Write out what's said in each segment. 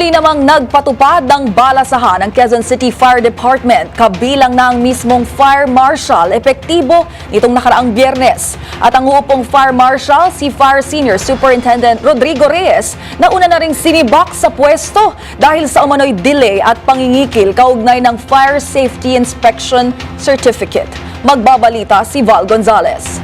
Muli namang nagpatupad ng balasahan ng Quezon City Fire Department, kabilang na ang mismong Fire Marshal, epektibo nitong nakaraang Biyernes. At ang uupong Fire Marshal, si Fire Senior Superintendent Rodrigo Reyes, na una na ring sinibak sa pwesto dahil sa umano'y delay at pangingikil kaugnay ng Fire Safety Inspection Certificate. Magbabalita si Val Gonzalez.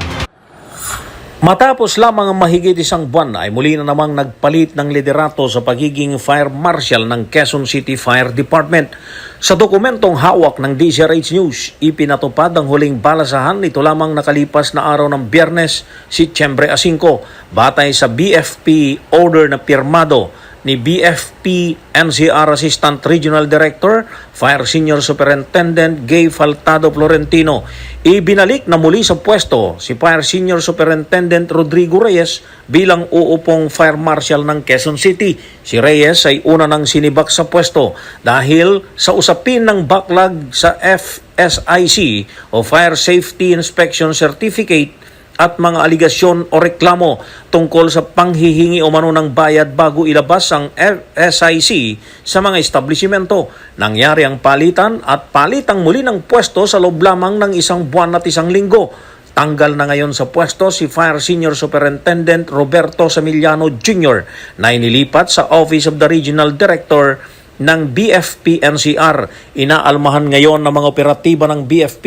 Matapos lamang ang mahigit isang buwan ay muli na namang nagpalit ng liderato sa pagiging Fire Marshal ng Quezon City Fire Department. Sa dokumentong hawak ng DZRH News, ipinatupad ang huling balasahan nito lamang nakalipas na araw ng Biyernes, Setyembre 5, batay sa BFP order na pirmado ni BFP NCR Assistant Regional Director, Fire Senior Superintendent Gay Faltado Florentino. Ibinalik na muli sa pwesto si Fire Senior Superintendent Rodrigo Reyes bilang uupong Fire Marshal ng Quezon City. Si Reyes ay una nang sinibak sa pwesto dahil sa usapin ng backlog sa FSIC o Fire Safety Inspection Certificate at mga aligasyon o reklamo tungkol sa panghihingi o mano ng bayad bago ilabas ang SIC sa mga establishmento. Nangyari ang palitan at palitang muli ng pwesto sa loob lamang ng isang buwan at isang linggo. Tanggal na ngayon sa pwesto si Fire Senior Superintendent Roberto Samiliano Jr. na inilipat sa Office of the Regional Director ng BFP NCR. Inaalmahan ngayon ng mga operatiba ng BFP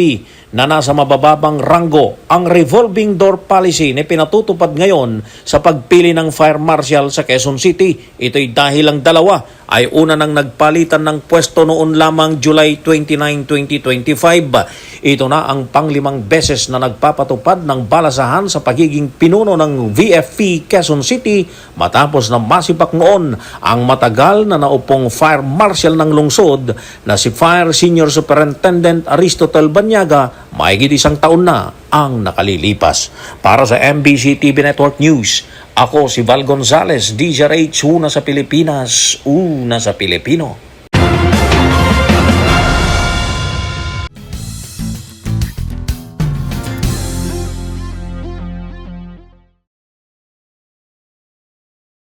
na nasa mabababang ranggo ang revolving door policy na pinatutupad ngayon sa pagpili ng Fire Marshal sa Quezon City. Ito'y dahil ang dalawa ay una nang nagpalitan ng pwesto noon lamang July 29, 2025. Ito na ang panglimang beses na nagpapatupad ng balasahan sa pagiging pinuno ng VFP Quezon City matapos na masipak noon ang matagal na naupong Fire Marshal ng lungsod na si Fire Senior Superintendent Aristotle Banyaga. Mahigit isang taon na ang nakalilipas. Para sa MBC TV Network News, ako si Val Gonzalez, DZRH, una sa Pilipinas, una sa Pilipino.